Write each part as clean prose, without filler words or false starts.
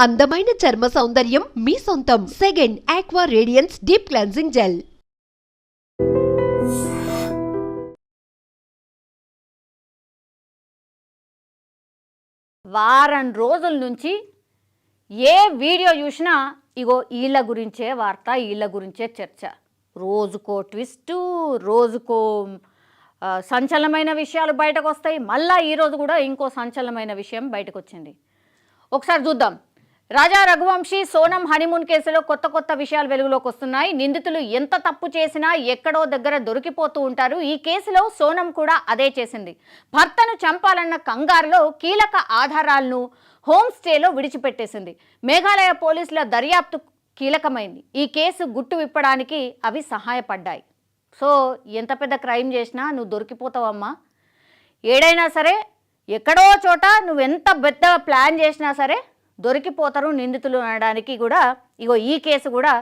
అందమైన చర్మ సౌందర్యం మీ సొంతం. Second aqua radiance deep cleansing gel. వారం రోజుల నుంచి ఏ వీడియో చూసినా ఇగో వీళ్ళ గురించే వార్త, వీళ్ళ గురించే చర్చ. రోజుకో ట్విస్టు, రోజుకో సంచలనమైన విషయాలు బయటకు వస్తాయి. మళ్ళీ ఈరోజు కూడా ఇంకో సంచలనమైన విషయం బయటకు వచ్చింది. ఒకసారి చూద్దాం. రాజా రఘువంశీ సోనం హనీమూన్ కేసులో కొత్త విషయాలు వెలుగులోకి వస్తున్నాయి. నిందితులు ఎంత తప్పు చేసినా ఎక్కడో దగ్గర దొరికిపోతూ ఉంటారు. ఈ కేసులో సోనం కూడా అదే చేసింది. భర్తను చంపాలన్న కంగారులో కీలక ఆధారాలను హోమ్ స్టేలో విడిచిపెట్టేసింది. మేఘాలయ పోలీసుల దర్యాప్తు కీలకమైంది. ఈ కేసు గుట్టు విప్పడానికి అవి సహాయపడ్డాయి. సో ఎంత పెద్ద క్రైమ్ చేసినా నువ్వు దొరికిపోతావమ్మా. ఏడైనా సరే ఎక్కడో చోట నువ్వెంత పెద్ద ప్లాన్ చేసినా సరే దొరికిపోతారు నిందితులు అనడానికి కూడా ఇగో ఈ కేసు కూడా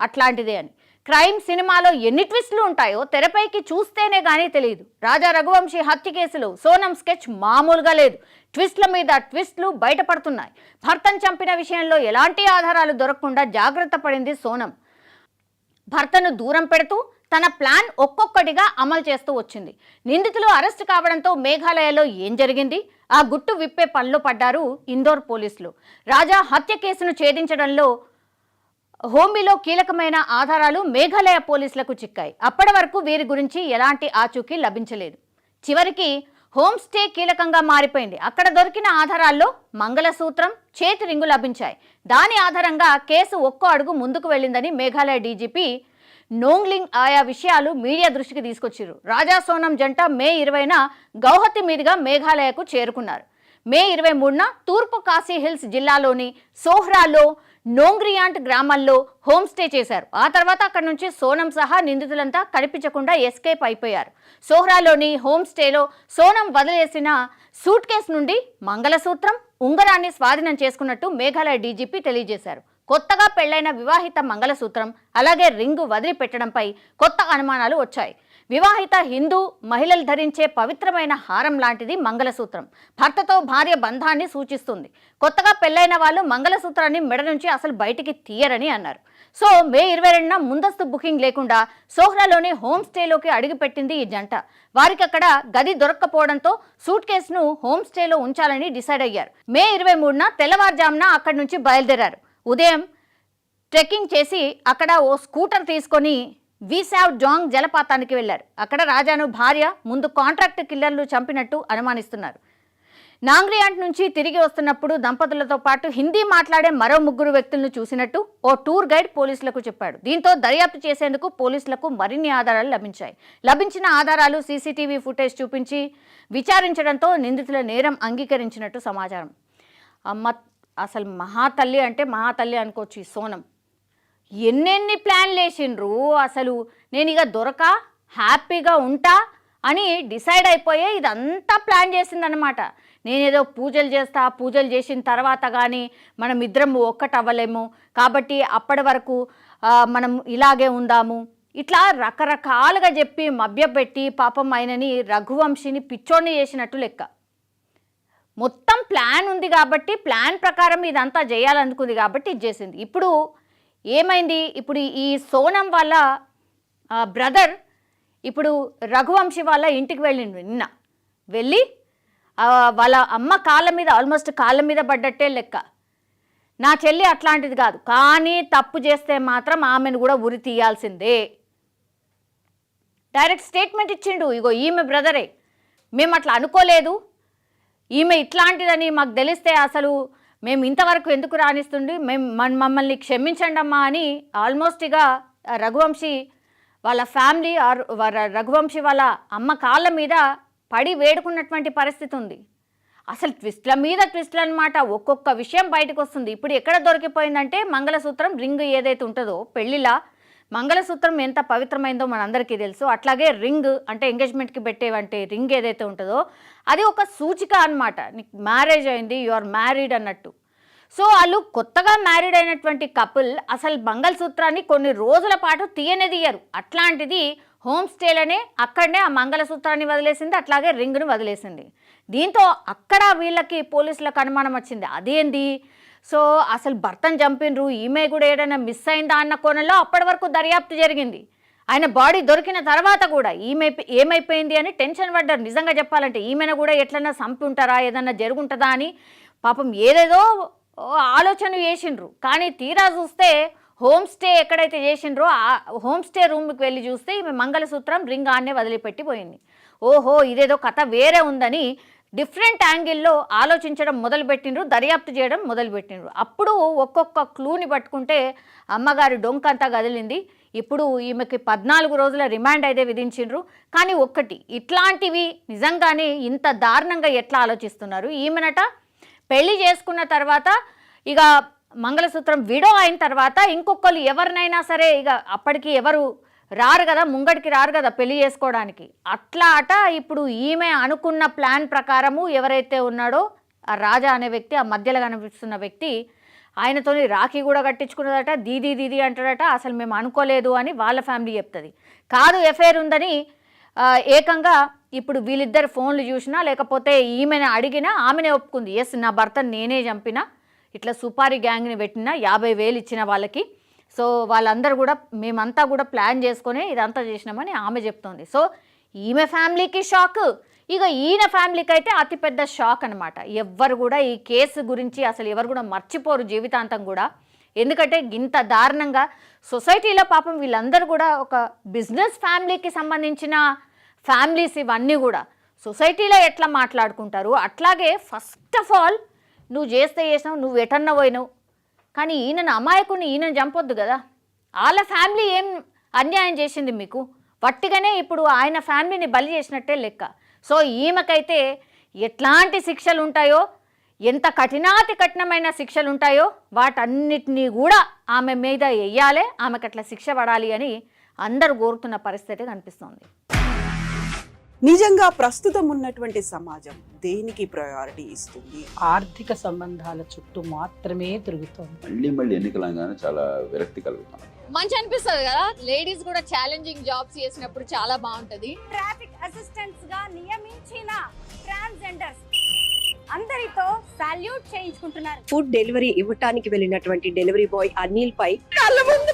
అట్లాంటిదే అని. క్రైమ్ సినిమాలో ఎన్ని ట్విస్టులు ఉంటాయో తెరపైకి చూస్తేనే కానీ తెలియదు. రాజా రఘువంశీ హత్య కేసులో సోనం స్కెచ్ మామూలుగా లేదు. ట్విస్టుల మీద ట్విస్టులు బయటపడుతున్నాయి. భర్తను చంపిన విషయంలో ఎలాంటి ఆధారాలు దొరకకుండా జాగ్రత్త పడింది సోనం. భర్తను దూరం పెడుతూ తన ప్లాన్ ఒక్కొక్కటిగా అమలు చేస్తూ వచ్చింది. నిందితులు అరెస్ట్ కావడంతో మేఘాలయలో ఏం జరిగింది? ఆ గుట్టు విప్పే పనిలో పడ్డారు ఇందోర్ పోలీసులు. రాజా హత్య కేసును ఛేదించడంలో హోమీలో కీలకమైన ఆధారాలు మేఘాలయ పోలీసులకు చిక్కాయి. అప్పటి వరకు వీరి గురించి ఎలాంటి ఆచూకీ లభించలేదు. చివరికి హోమ్ స్టే కీలకంగా మారిపోయింది. అక్కడ దొరికిన ఆధారాల్లో మంగళసూత్రం, చేతి రింగు లభించాయి. దాని ఆధారంగా కేసు ఒక్కో అడుగు ముందుకు వెళ్ళిందని మేఘాలయ డీజీపీ నోంగ్లింగ్ ఆయా విషయాలు మీడియా దృష్టికి తీసుకొచ్చారు. రాజా సోనం జంట మే 20న గౌహతి మీదుగా మేఘాలయకు చేరుకున్నారు. మే 23న తూర్పు కాశీ హిల్స్ జిల్లాలోని సోహ్రాలో నోంగ్రియాంట్ గ్రామాల్లో హోమ్ స్టే చేశారు. ఆ తర్వాత అక్కడి నుంచి సోనం సహా నిందితులంతా కనిపించకుండా ఎస్కేప్ అయిపోయారు. సోహ్రాలోని హోమ్ స్టేలో సోనం వదిలేసిన సూట్ కేసు నుండి మంగళసూత్రం, ఉంగరాన్ని స్వాధీనం చేసుకున్నట్టు మేఘాలయ డీజీపీ తెలియజేశారు. కొత్తగా పెళ్లైన వివాహిత మంగళసూత్రం అలాగే రింగు వదిలిపెట్టడంపై కొత్త అనుమానాలు వచ్చాయి. వివాహిత హిందూ మహిళలు ధరించే పవిత్రమైన హారం లాంటిది మంగళసూత్రం. భర్తతో భార్య బంధాన్ని సూచిస్తుంది. కొత్తగా పెళ్లైన వాళ్ళు మంగళసూత్రాన్ని మెడ నుంచి అసలు బయటికి తీయరని అన్నారు. సో మే 22న ముందస్తు బుకింగ్ లేకుండా సోహ్రాలోని హోమ్ స్టేలోకి అడుగుపెట్టింది ఈ జంట. వారికి అక్కడ గది దొరక్కపోవడంతో సూట్ కేసును హోమ్ స్టేలో ఉంచాలని డిసైడ్ అయ్యారు. మే 23న తెల్లవారుజామున అక్కడి నుంచి బయలుదేరారు. ఉదయం ట్రెక్కింగ్ చేసి అక్కడ ఓ స్కూటర్ తీసుకొని వీసావ్ జాంగ్ జలపాతానికి వెళ్లారు. అక్కడ రాజాను భార్య ముందు కాంట్రాక్ట్ కిల్లర్లు చంపినట్టు అనుమానిస్తున్నారు. నాంగ్రియాంట్ నుంచి తిరిగి వస్తున్నప్పుడు దంపతులతో పాటు హిందీ మాట్లాడే మరో 3 వ్యక్తులను చూసినట్టు ఓ టూర్ గైడ్ పోలీసులకు చెప్పాడు. దీంతో దర్యాప్తు చేసేందుకు పోలీసులకు మరిన్ని ఆధారాలు లభించాయి. లభించిన ఆధారాలు సీసీటీవీ ఫుటేజ్ చూపించి విచారించడంతో నిందితుల నేరం అంగీకరించినట్టు సమాచారం. అసలు మహాతల్లి అంటే మహాతల్లి అనుకోవచ్చు ఈ సోనం. ఎన్నెన్ని ప్లాన్లు వేసిండ్రు. అసలు నేను ఇక దొరక హ్యాపీగా ఉంటా అని డిసైడ్ అయిపోయే ఇదంతా ప్లాన్ చేసిందనమాట. నేనేదో పూజలు చేస్తా, పూజలు చేసిన తర్వాత కానీ మనం ఇద్దరం ఒక్కటవ్వలేము కాబట్టి అప్పటి వరకు మనం ఇలాగే ఉందాము, ఇట్లా రకరకాలుగా చెప్పి మభ్యపెట్టి పాపం ఆయనని రఘువంశీని పిచ్చోడిని చేసినట్టు లెక్క. మొత్తం ప్లాన్ ఉంది కాబట్టి ప్లాన్ ప్రకారం ఇదంతా చేయాలనుకుంది కాబట్టి ఇది చేసింది. ఇప్పుడు ఏమైంది? ఇప్పుడు ఈ సోనం వాళ్ళ బ్రదర్ ఇప్పుడు రఘువంశీ వాళ్ళ ఇంటికి వెళ్ళిండు. నిన్న వెళ్ళి వాళ్ళ అమ్మ కాళ్ళ మీద ఆల్మోస్ట్ కాళ్ళ మీద పడ్డట్టే లెక్క. నా చెల్లి అట్లాంటిది కాదు, కానీ తప్పు చేస్తే మాత్రం ఆమెను కూడా ఉరి తీయాల్సిందే. డైరెక్ట్ స్టేట్మెంట్ ఇచ్చిండు. ఇగో ఈమె బ్రదరే, మేము అట్లా అనుకోలేదు, ఈమె ఇట్లాంటిదని మాకు తెలిస్తే అసలు మేము ఇంతవరకు ఎందుకు రాణిస్తుండి, మమ్మల్ని క్షమించండి అమ్మా అని ఆల్మోస్ట్ ఇక రఘువంశీ వాళ్ళ ఫ్యామిలీ రఘువంశీ వాళ్ళ అమ్మ కాళ్ళ మీద పడి వేడుకున్నటువంటి పరిస్థితి ఉంది. అసలు ట్విస్ట్ల మీద ట్విస్ట్లు అనమాట. ఒక్కొక్క విషయం బయటకు వస్తుంది. ఇప్పుడు ఎక్కడ దొరికిపోయిందంటే మంగళసూత్రం, రింగ్ ఏదైతే ఉంటుందో పెళ్లిలా మంగళసూత్రం ఎంత పవిత్రమైందో మనందరికీ తెలుసు. అట్లాగే రింగ్ అంటే ఎంగేజ్మెంట్కి పెట్టేవంటే రింగ్ ఏదైతే ఉంటుందో అది ఒక సూచిక అనమాట. నీకు మ్యారేజ్ అయింది, యు ఆర్ మ్యారీడ్ అన్నట్టు. సో వాళ్ళు కొత్తగా మ్యారీడ్ అయినటువంటి కపుల్ అసలు మంగళసూత్రాన్ని కొన్ని రోజుల పాటు తీయరు. అట్లాంటిది హోమ్ స్టేలోనే అక్కడనే ఆ మంగళసూత్రాన్ని వదిలేసింది, అట్లాగే రింగ్ను వదిలేసింది. దీంతో అక్కడ వీళ్ళకి పోలీసులకు అనుమానం వచ్చింది. అదేంది సో అసలు భర్తను చంపినరు, ఈమె కూడా ఏదైనా మిస్ అయిందా అన్న కోణంలో అప్పటి వరకు దర్యాప్తు జరిగింది. ఆయన బాడీ దొరికిన తర్వాత కూడా ఏమైపోయింది అని టెన్షన్ పడ్డారు. నిజంగా చెప్పాలంటే ఈమెను కూడా ఎట్లన్నా చంపి ఉంటారా, ఏదన్నా జరుగుంటుందా అని పాపం ఏదేదో ఆలోచన చేసిండ్రు. కానీ తీరా చూస్తే హోమ్ స్టే ఎక్కడైతే చేసిండ్రో ఆ హోమ్ స్టే రూమ్కి వెళ్ళి చూస్తే ఈమె మంగళసూత్రం రింగ్ ఆన్నే వదిలిపెట్టిపోయింది. ఓహో ఇదేదో కథ వేరే ఉందని డిఫరెంట్ యాంగిల్లో ఆలోచించడం మొదలుపెట్టిండ్రు, దర్యాప్తు చేయడం మొదలుపెట్టిండ్రు. అప్పుడు ఒక్కొక్క క్లూని పట్టుకుంటే అమ్మగారి డొంకంతా కదిలింది. ఇప్పుడు ఈమెకి 14 రోజుల రిమాండ్ అయితే విధించిండ్రు. కానీ ఒక్కటి, ఇట్లాంటివి నిజంగానే ఇంత దారుణంగా ఎట్లా ఆలోచిస్తున్నారు? ఈమెనట పెళ్లి చేసుకున్న తర్వాత ఇక మంగళసూత్రం విడో అయిన తర్వాత ఇంకొకరు ఎవరినైనా సరే ఇక అప్పటికి ఎవరు రారు కదా, ముంగడికి రారు కదా పెళ్లి చేసుకోవడానికి. అట్లా అట ఇప్పుడు ఈమె అనుకున్న ప్లాన్ ప్రకారము ఎవరైతే ఉన్నాడో ఆ రాజా అనే వ్యక్తి, ఆ మధ్యలో కనిపిస్తున్న వ్యక్తి, ఆయనతోని రాఖీ కూడా కట్టించుకున్నదట. దీదీ దీదీ అంటాడట. అసలు మేము అనుకోలేదు అని వాళ్ళ ఫ్యామిలీ చెప్తుంది. కాదు ఎఫ్ఐఆర్ ఉందని ఏకంగా ఇప్పుడు వీళ్ళిద్దరు ఫోన్లు చూసినా లేకపోతే ఈమెను అడిగినా ఆమెనే ఒప్పుకుంది. ఎస్ నా భర్తను నేనే చంపిన, ఇట్లా సుపారీ గ్యాంగ్ని పెట్టిన, 50,000 ఇచ్చిన వాళ్ళకి. సో వాళ్ళందరూ కూడా మేమంతా కూడా ప్లాన్ చేసుకొని ఇదంతా చేసినామని ఆమె చెప్తోంది. సో ఈమె ఫ్యామిలీకి షాక్, ఇక ఈయన ఫ్యామిలీకి అయితే అతిపెద్ద షాక్ అనమాట. ఎవ్వరు కూడా ఈ కేసు గురించి అసలు ఎవరు కూడా మర్చిపోరు జీవితాంతం కూడా. ఎందుకంటే ఇంత దారుణంగా సొసైటీలో పాపం వీళ్ళందరూ కూడా ఒక బిజినెస్ ఫ్యామిలీకి సంబంధించిన ఫ్యామిలీస్ ఇవన్నీ కూడా సొసైటీలో ఎట్లా మాట్లాడుకుంటారు. అట్లాగే ఫస్ట్ ఆఫ్ ఆల్ నువ్వు చేసినావు, నువ్వు ఎటన్నా పోయినావు, కానీ ఈయనను అమాయకుని ఈయనను చంపొద్దు కదా. వాళ్ళ ఫ్యామిలీ ఏం అన్యాయం చేసింది మీకు? వట్టిగానే ఇప్పుడు ఆయన ఫ్యామిలీని బలి చేసినట్టే లెక్క. సో ఈమెకైతే ఎట్లాంటి శిక్షలు ఉంటాయో, ఎంత కఠినమైన శిక్షలు ఉంటాయో వాటన్నిటినీ కూడా ఆమె మీద వెయ్యాలి, ఆమెకు అట్లా శిక్ష పడాలి అని అందరూ కోరుతున్న పరిస్థితి కనిపిస్తోంది. నిజంగా ప్రస్తుతం ఉన్నటువంటి సమాజం దేనికి ప్రయారిటీ ఇస్తుంది? ఆర్థిక సంబంధాల చుట్టూ మాత్రమే తిరుగుతోంది. మళ్ళీ ఎన్నికలంగానే చాలా విరక్తి కలుగుతాను. మంచి అనిపిస్తుంది కదా, లేడీస్ కూడా ఛాలెంజింగ్ జాబ్స్ చేసినప్పుడు చాలా బాగుంటది. ట్రాఫిక్ అసిస్టెంట్స్ గా నియమించిన ట్రాన్స్జెండర్స్ అందరితో సాల్యూట్ చేయించుకుంటున్నారు. ఫుడ్ డెలివరీ ఇవ్వటానికి వెళ్ళినటువంటి డెలివరీ బాయ్ అనిల్ పై కళ్ళ ముందు